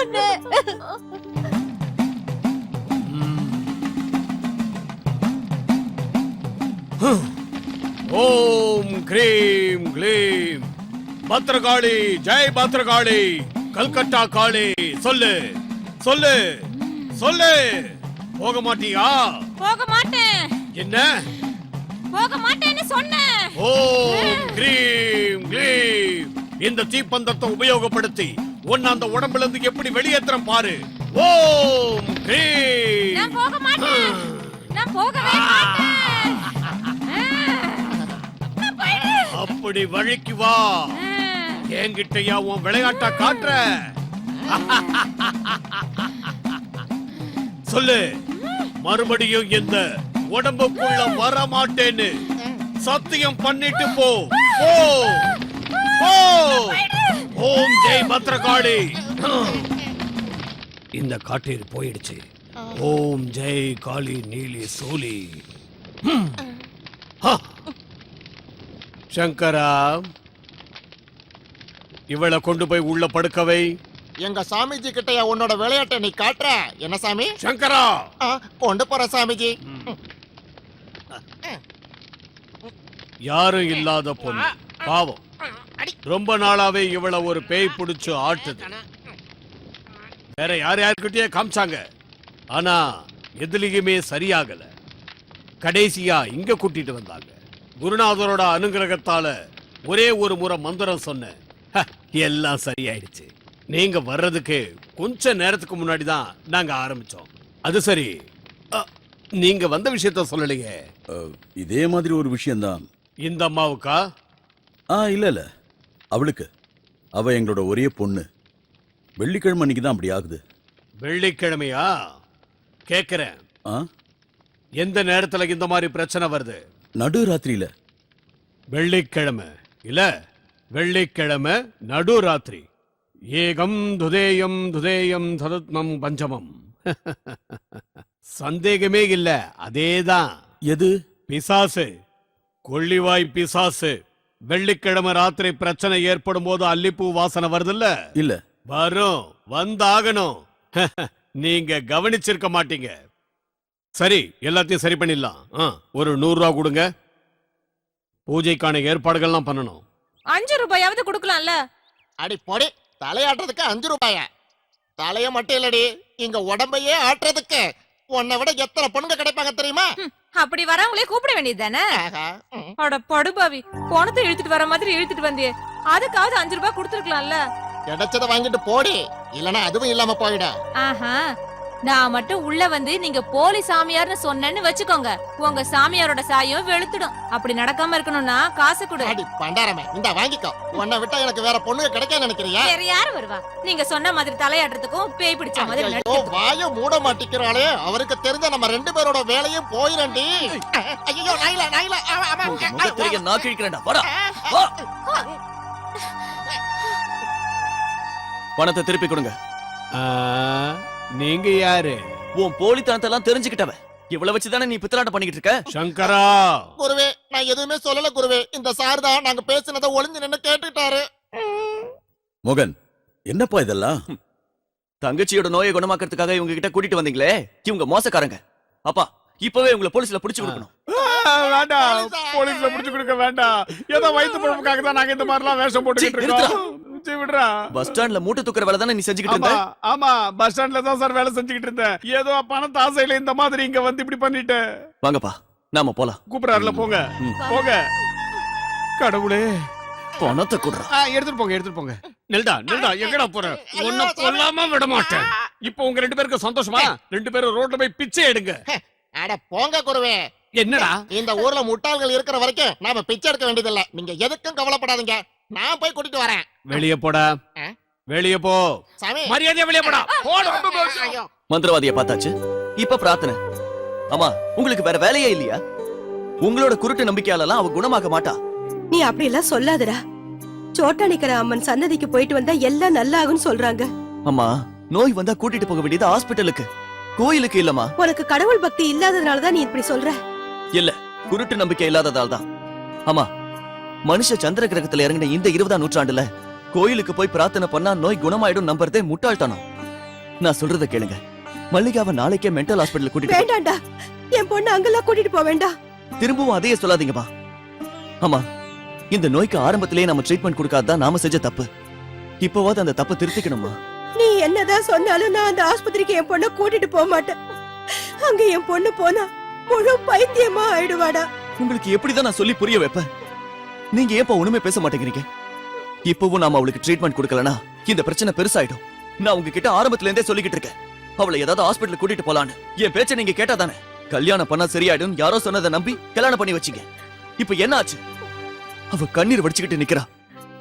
சொன்னேன். ஓம் கிரீம் க்ளீம் பத்ரகாளி, ஜெய் பத்ரகாளி, கல்கட்டா காளி. சொல்லு சொல்லு சொல்லு. போக மாட்டியா? போக மாட்டேன். என்ன? போக மாட்டேன்னு சொன்னேன். ஓம் கிரீம் க்ளீம். இந்த தீப்பந்தத்தை உபயோகப்படுத்தி உன்னை அந்த உடம்புல இருந்து எப்படி வெளியேற்றம் பாரு. ஓம் கிரீம். நான் போக மாட்டேன். நான் போகவே மாட்டேன். அப்படி வழிக்கு வா. என்கிட்டயா உன் விளையாட்டா காட்டுற? சொல்லு. மறுபடியும் இந்த உடம்புக்குள்ள வர மாட்டேன்னு சத்தியம் பண்ணிட்டு போ. போ போ. ஓம் ஜெய் பத்ரகாளி. இந்த காட்டீர் போயிடுச்சு. ஓம் ஜெய் காளி நீலி சூலி. சங்கரா, இவளை கொண்டு போய் உள்ள படுக்கவை. எங்க சாமிஜி கிட்டயா உன்னோட விளையாட்டை நீ காட்டுற? என்ன சாமி? சங்கரா, கொண்டு போற சாமிஜி. யாரும் இல்லாத பொண்ணு, பாவம். ரொம்ப நாளாவே இவள ஒரு பேய் பிடிச்சு ஆட்டுது. வேற யார்கிட்டயே காமிச்சாங்க, ஆனா எதுலயுமே சரியாகல. கடைசியா இங்க கூட்டிட்டு வந்தாங்க. குருநாதரோட அனுகிரகத்தால ஒரே ஒரு முறை மந்திரம் சொன்னேன், எல்லாம் சரியாயிடுச்சு. நீங்க வர்றதுக்கு கொஞ்ச நேரத்துக்கு முன்னாடி தான் நாங்க ஆரம்பிச்சோம். அது சரி, நீங்க வந்த விஷயத்த சொல்லலையே. இதே மாதிரி ஒரு விஷயம்தான். இந்த அம்மாவுக்கா? இல்ல இல்ல, அவளுக்கு. அவ எங்களோட ஒரே பொண்ணு. வெள்ளிக்கிழமை அன்னைக்கு தான் அப்படி ஆகுது. வெள்ளிக்கிழமையா? கேக்குறேன், எந்த நேரத்துல இந்த மாதிரி பிரச்சனை வருது? நடு ராத்திரியில. வெள்ளிக்கிழமை இல்ல, வெள்ளிக்கிழமை நடு ராத்திரி. ஏகம் துதேயம் துதேயம் சதுத்மம் பஞ்சமம். சந்தேகமே இல்ல, அதேதான். எது? பிசாசு, கொள்ளிவாய் பிசாசு. வெள்ளிக்கிழமை ராத்திரி பிரச்சனை ஏற்படும் போது அல்லிப்பூ வாசனை வருதுல்ல? இல்ல. வரும், வந்தாகணும். நீங்க கவனிச்சிருக்க மாட்டீங்க. சரி, எல்லாத்தையும் சரி பண்ணிடலாம். ஒரு 100 ரூபா கொடுங்க. பூஜைக்கான ஏற்பாடுகள்லாம் பண்ணணும். 5 ரூபாயாவது கொடுக்கலாம்ல? அடி பொடி, தலையாட்டுறதுக்கு 5 ரூபாயா? தலைய மட்டும் இல்லடி, இங்க உடம்பையே ஆட்டுறதுக்கு உன்னை விட எத்தனை பொண்ணுங்க கிடைப்பாங்க தெரியுமா? அப்படி வரவங்களே கூப்பிட வேண்டியதுதானே? அட படுபாவி, போனத்தை இழுத்துட்டு வர மாதிரி இழுத்துட்டு வந்தியே, அதுக்காவது 5 ரூபாய் கொடுத்துருக்கலாம்ல? கிடைச்சத வாங்கிட்டு போடி, இல்லனா அதுவும் இல்லாம போயிட. ஆஹா, நான் மட்டும் உள்ள வந்து நீங்க போலி சாமியார்னு சொன்னேன்னு வச்சுக்கோங்க, உங்க சாமியாரோட சாயம் வெளுத்துடும். அப்படி நடக்காம இருக்கணும்னா காசு கொடு. அடி பண்டாரமே, இந்த வாங்கிக்கோ. உன்னை விட்டா எனக்கு வேற பொண்ணுங்க கிடைக்க நினைக்கிறியா? வேற யாரு வருவா? நீங்க சொன்ன மாதிரி தலையாடுறதுக்கும் பேய் பிடிச்ச மாதிரி நடிக்கிறதுக்கும். வாய மூட மாட்டிக்கிறாளே, அவருக்கு தெரிஞ்ச நம்ம 2 பேரோட வேலையும் போயிரண்டி. ஐயோ நாயில நாயில முகத்திரிய நான் கிழிக்கிறேன்டா. வாடா வா. பணத்தை திருப்பி கொடுங்க. நீங்க யாரு? உன் போலித்தனத்தை எல்லாம் தெரிஞ்சுக்கிட்டவ. இவ்வளவு வச்சுதானே நீ பித்தலாட்டம் பண்ணிக்கிட்டு இருக்க? சங்கரா, குருவே, நான் எதுவுமே சொல்லல குருவே. இந்த சார் தான் நாங்க பேசினதை ஒளிஞ்சு நின்னு கேட்டுட்டாரு. மோகன், என்னப்பா இதெல்லாம்? தங்கச்சியோட நோயை குணமாக்கிறதுக்காக இவங்க கிட்ட கூட்டிட்டு வந்தீங்களே, இவங்க மோசக்காரங்க. அப்பா, இப்பவே உங்களை போலீஸ்ல புடிச்சு கொடுக்கணும். வேண்டாம், போலீஸ்ல புடிச்சு கொடுக்க வேண்டாம். ஏதோ வயிற்று பொழப்புக்காக தான் நாங்க இந்த மாதிரிலாம் வேஷம் போட்டுக்கிட்டு இருக்கோம். பஸ் ஸ்டாண்ட்ல மூட்டை தூக்குற வேலை தானே நீ செஞ்சுக்கிட்டு இருந்த? ஆமா, பஸ் ஸ்டாண்ட்ல தான் சார் வேலை செஞ்சுக்கிட்டு இருந்தேன். ஏதோ பணத்தை ஆசையில இந்த மாதிரி இங்க வந்து இப்படி பண்ணிட்டு. வாங்கப்பா, நாம போலாம். கூப்பிடாருல, போங்க போங்க. கடவுளே, பணத்தை கொடுறா. எடுத்துட்டு போங்க, எடுத்துட்டு போங்க. நெல்டா நெல்டா, எங்கடா போற? ஒன்னும் கொல்லாம விட மாட்டேன். இப்போ உங்க 2 பேருக்கு சந்தோஷமா? 2 பேரும் ரோட்ல போய் பிச்சை எடுங்க. அட போங்க குருவே. என்னடா, இந்த ஊர்ல முட்டாள்கள் இருக்கிற வரைக்கும் நாம பிச்சை எடுக்க வேண்டியதில்ல. நீங்க எதுக்கும் கவலைப்படாதீங்க, நான் போய் கூட்டிட்டு வரேன். வெளியே போடா, வெளியே போ. மரியாதையா வெளியே போடா. மந்திரவாதிய பார்த்தாச்சு, இப்ப பிரார்த்தனை. ஆமா, உங்களுக்கு வேற வேலையே இல்லையா? உங்களோட குருட்டு நம்பிக்கையாலலாம் அவ குணமாக மாட்டா. நீ அப்படி எல்லாம் சொல்லாதடா. சோட்டானிக்கிற அம்மன் சன்னதிக்கு போயிட்டு வந்தா எல்லாம் நல்லா ஆகும்னு சொல்றாங்க. அம்மா, நோய் வந்தா கூட்டிட்டு போக வேண்டியது ஹாஸ்பிட்டலுக்கு, கோயிலுக்கு இல்லம்மா. உனக்கு கடவுள் பக்தி இல்லாததுனாலதான் நீ இப்படி சொல்ற. இல்ல, குருட்டு நம்பிக்கை இல்லாததால் தான். ஆமா, மனுஷ சந்திர கிரகத்துல இறங்கின இந்த 20ஆம் நூற்றாண்டுல கோயிலுக்கு போய் பிரார்த்தனை பண்ணா நோய் குணமாயிடும் நம்புறதே முட்டாள்தனம். நான் சொல்றத கேளுங்க. மல்லிகாவை நாளைக்கே மென்டல் ஹாஸ்பிடல் கூட்டிட்டு வேண்டாம்டா, என் பொண்ணு அங்கெல்லாம் கூட்டிட்டு போக வேண்டாம். திரும்பவும் அதையே சொல்லாதீங்கப்பா. ஆமா, இந்த நோய்க்கு ஆரம்பத்திலேயே நம்ம ட்ரீட்மெண்ட் கொடுக்காததான் நாம செஞ்ச தப்பு. இப்போவாது அந்த தப்பை திருத்திக்கணுமா? நீ என்னதான் சொன்னாலும் நான் அந்த ஆஸ்பத்திரிக்கு என் பொண்ணை கூட்டிட்டு போக மாட்டேன். அங்க என் பொண்ணு போனா முழு பைத்தியமா ஆயிடுவாடா. உங்களுக்கு எப்படிதான் நான் சொல்லி புரிய வைப்பேன்? நீங்க ஏப்பா ஒண்ணுமே பேச மாட்டேங்கிறீங்க? இப்பவும் நாம அவளுக்கு ட்ரீட்மெண்ட் கொடுக்கலனா இந்த பிரச்சனை பெருசாயிடும். நான் உங்ககிட்ட ஆரம்பத்துல இருந்தே சொல்லிக்கிட்டு இருக்கேன், அவளை ஏதாவது ஹாஸ்பிடல் கூட்டிட்டு போலான்னு. என் பேச்ச நீங்க கேட்டா தானே கல்யாணம் பண்ணா சரியாயிடும் யாரோ சொன்னதை நம்பி கல்யாணம் பண்ணி வச்சீங்க. இப்ப என்ன ஆச்சு? அவ கண்ணீர் வடிச்சுக்கிட்டு நிக்கிறா.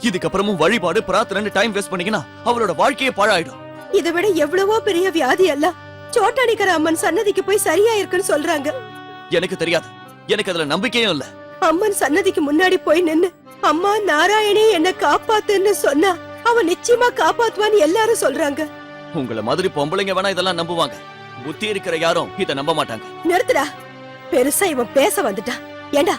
இதுக்கப்புறமும் வழிபாடு பிரார்த்தனை டைம் வேஸ்ட் பண்ணீங்கன்னா அவளோட வாழ்க்கையே பாழாயிடும். இதை விட எவ்வளவோ பெரிய வியாதி எல்லாம் சோட்டானிக்கர அம்மன் சன்னதிக்கு போய் சரியா இருக்குன்னு சொல்றாங்க. எனக்கு தெரியாது, எனக்கு அதுல நம்பிக்கையும் இல்ல. அம்மன் சன்னதிக்கு முன்னாடி போய் நின்னு அம்மா நாராயணி என்ன காப்பாத்துன்னு சொன்னா அவன் நிச்சயமா காப்பாத்துவான்னு எல்லாரும் சொல்றாங்க. உங்கள மாதிரி பொம்பளைங்க வேணா இதெல்லாம் நம்புவாங்க, புத்தி இருக்கிற யாரும் இத நம்ப மாட்டாங்க. நிறுத்துடா, பெருசா இவன் பேச வந்துட்டான். ஏண்டா,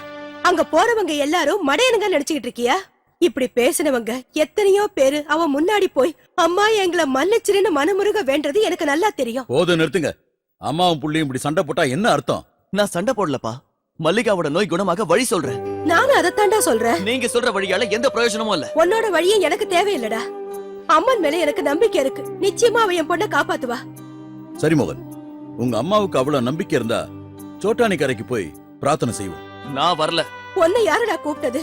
அங்க போறவங்க எல்லாரும் மடையனுங்க நினைச்சுக்கிட்டு இருக்கியா? இப்படி பேசினவங்க எத்தனையோ பேரு அவன் முன்னாடி போய் அம்மா எங்களை மன்னிச்சிருன்னு மனமுருக வேண்டது எனக்கு நல்லா தெரியும். போதும், நிறுத்துங்க. அம்மாவும் புள்ளியும் இப்படி சண்டை போட்டா என்ன அர்த்தம்? நான் சண்டை போடலப்பா, மல்லிகாவோட நோய் குணமாக வழி சொல்றேன். நானும் அதைத்தாண்டா சொல்றேன். நீங்க சொல்ற வழியால எந்த பிரயோஜனமும் இல்ல. உன்னோட வழியும் எனக்கு தேவையில்லடா. அம்மன் மேல எனக்கு நம்பிக்கை இருக்கு, நிச்சயமா அவ என் பொண்ணை காப்பாத்துவா. சரி மோகன், உங்க அம்மாவுக்கு அவ்வளவு நம்பிக்கை இருந்தா சோட்டானி கரைக்கு போய் பிரார்த்தனை செய்வோம். நான் வரல. உன்னை யாருடா கூப்பிட்டது?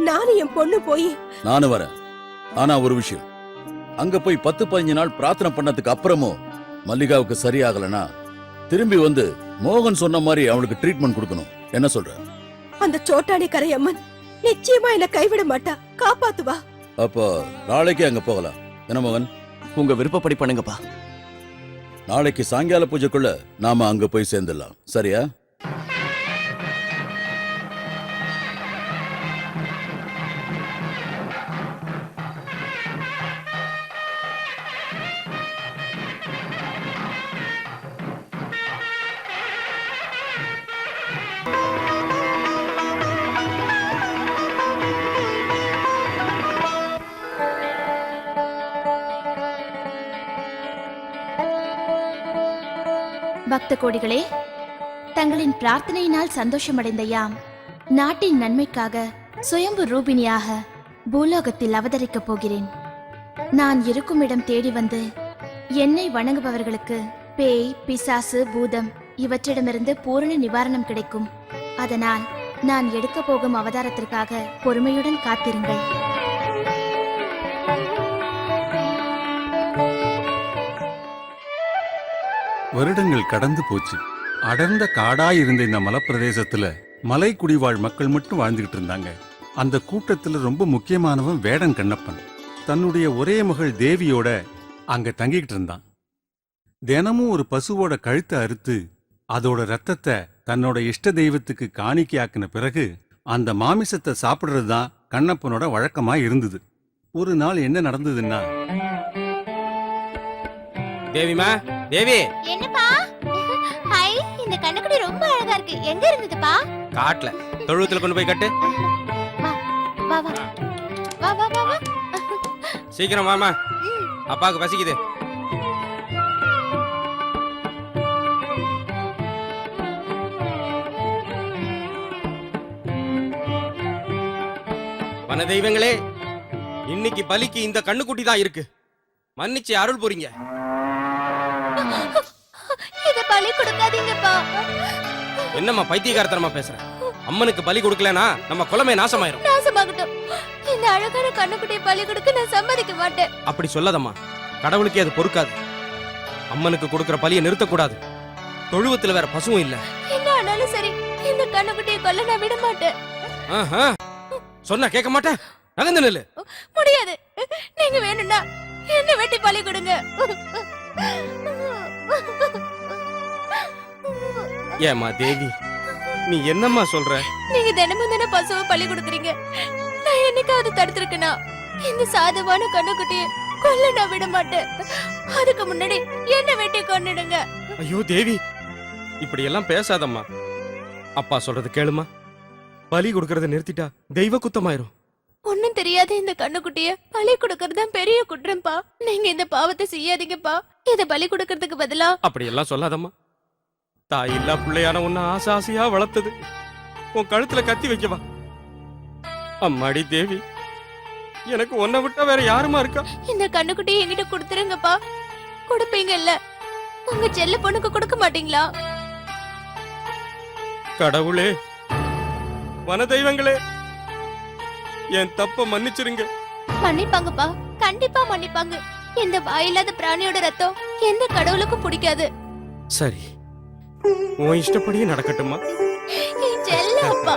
நானும் என் பொண்ணு போய். நானும் வரேன். ஆனா ஒரு விஷயம், அங்க போய் 10-15 நாள் பிரார்த்தனை பண்ணதுக்கு அப்புறமும் மல்லிகாவுக்கு சரியாகலனா திரும்பி வந்து மோகன் சொன்ன மாதிரி அவளுக்கு ட்ரீட்மெண்ட் கொடுக்கணும். என்ன சொல்ற? அந்த சோட்டானி கரை அம்மன் நிச்சயமா என்ன கைவிட மாட்டா, காப்பாத்துவா. அப்போ நாளைக்கு அங்க போகலாம். என்ன மோகன்? உங்க விருப்பப்படி பண்ணுங்கப்பா. நாளைக்கு சாயங்கால பூஜைக்குள்ள நாம அங்க போய் சேர்ந்துடலாம். சரியா? பக்த கோடிகளே, தங்களின் பிரார்த்தனையினால் சந்தோஷமடைந்த யாம் நாட்டின் நன்மைக்காக சுயம்பு ரூபிணியாக பூலோகத்தில் அவதரிக்கப் போகிறேன். நான் இருக்கும் இடம் தேடி வந்து என்னை வணங்குபவர்களுக்கு பேய், பிசாசு, பூதம் இவற்றிடமிருந்து பூரண நிவாரணம் கிடைக்கும். அதனால் நான் எடுக்க போகும் அவதாரத்திற்காக பொறுமையுடன் காத்திருங்கள். வருடங்கள் கடந்து போச்சு. அடர்ந்த காடாயிருந்த இந்த மலைப்பிரதேசத்துல மலை குடிவாழ் மக்கள் மட்டும் வாழ்ந்துகிட்டு இருந்தாங்க. அந்த கூட்டத்துல ரொம்ப முக்கியமானவன் வேடன் கண்ணப்பன். தன்னுடைய ஒரே மகள் தேவியோட அங்க தங்கிக்கிட்டு இருந்தான். தினமும் ஒரு பசுவோட கழுத்தை அறுத்து அதோட ரத்தத்தை தன்னோட இஷ்ட தெய்வத்துக்கு காணிக்கையாக்கின பிறகு அந்த மாமிசத்தை சாப்பிடுறது தான் கண்ணப்பனோட வழக்கமா இருந்தது. ஒரு நாள் என்ன நடந்ததுன்னா, தேவிமா, தேவி, என்னப்பா? ஹை, இந்த கண்ணுக்குடி ரொம்ப அழகா இருக்கு. எங்க இருந்ததுப்பா? காட்டுல தொழுவத்துல கொண்டு போய் கட்டு. வா வா வா வா வா வா வா. சீக்கிரம் வாமா, அப்பாவுக்கு பசிக்குது. வன தெய்வங்களே, இன்னைக்கு பலிக்கு இந்த கண்ணுக்குட்டி தான் இருக்கு. மன்னிச்சு அருள் புரிங்க. இத பலி கொடுக்காதீங்கப்பா. என்னம்மா பைத்தியக்காரத்தனமா பேசுற? அம்மனுக்கு பலி கொடுக்கலனா நம்ம குலமே நாசமாயிரும். நாசமாகட்டும். இந்த அழகான கண்ணுக்குட்டியை பலி கொடுக்க நான் சம்மதிக்க மாட்டேன். அப்படி சொல்லாதம்மா, கடவுளுக்கே அது பொறுக்காது. அம்மனுக்கு கொடுக்கிற பலியை நிறுத்தக்கூடாது. தொழுவத்துல வேற பசுவும் இல்ல. என்ன ஆனாலும் சரி, இந்த கண்ணுக்குட்டியை கொல்ல நான் விட மாட்டேன். சொன்னா கேட்க மாட்டேன். நகர்ந்து நில்லு. முடியாது. நீங்க வேணும்னா என்ன வெட்டி பலி கொடுங்க. ஏமா தேவி, நீ என்னம்மா சொல்ற? நீங்க தினமும் தானே பசுவை பலி கொடுக்குறீங்க. நான் என்னைக்காவது தடுத்திருக்கேனா? இந்த சாதுவான கண்ணுக்குட்டியை கொல்ல நான் விட மாட்டேன். அதுக்கு முன்னாடி என்ன வெட்டி கொன்னுடுங்க. ஐயோ தேவி, இப்படி எல்லாம் பேசாதம்மா. அப்பா சொல்றது கேளுமா. பலி கொடுக்கறத நிறுத்திட்டா தெய்வ குத்தமாயிரும். ஒண்ணும் தெரியாத இந்த கண்ணுக்குட்டிய பலி கொடுக்கறது தான் பெரிய குற்றம்ப்பா. நீங்க இந்த பாவத்தை செய்யாதீங்கப்பா. இத பலி கொடுக்கறதுக்கு பதிலா அப்படி எல்லாம் சொல்லாதம்மா. தாய் இல்லா பிள்ளையான உன்னை ஆசை ஆசையா வளர்த்தது உன் கழுத்துல கத்தி வைக்கவா? அம்மாடி தேவி, எனக்கு உன்னை விட்டா வேற யாருமா இருக்கா? இந்த கண்ணுக்குட்டியை என்கிட்ட கொடுத்துருங்கப்பா. கொடுப்பீங்கல்ல, உங்க செல்ல பொண்ணுக்கு கொடுக்க மாட்டீங்களா? கடவுளே, வன தெய்வங்களே, என் தப்ப மன்னிச்சிருங்க. மன்னிப்பாங்கப்பா, கண்டிப்பா மன்னிப்பாங்க. இந்த வாயில்லாத பிராணியோட ரத்தம் எந்த கடவுளுக்கும் பிடிக்காது. சரி, உன் இஷ்டப்படியே நடக்கட்டுமா? என் செல்ல அப்பா.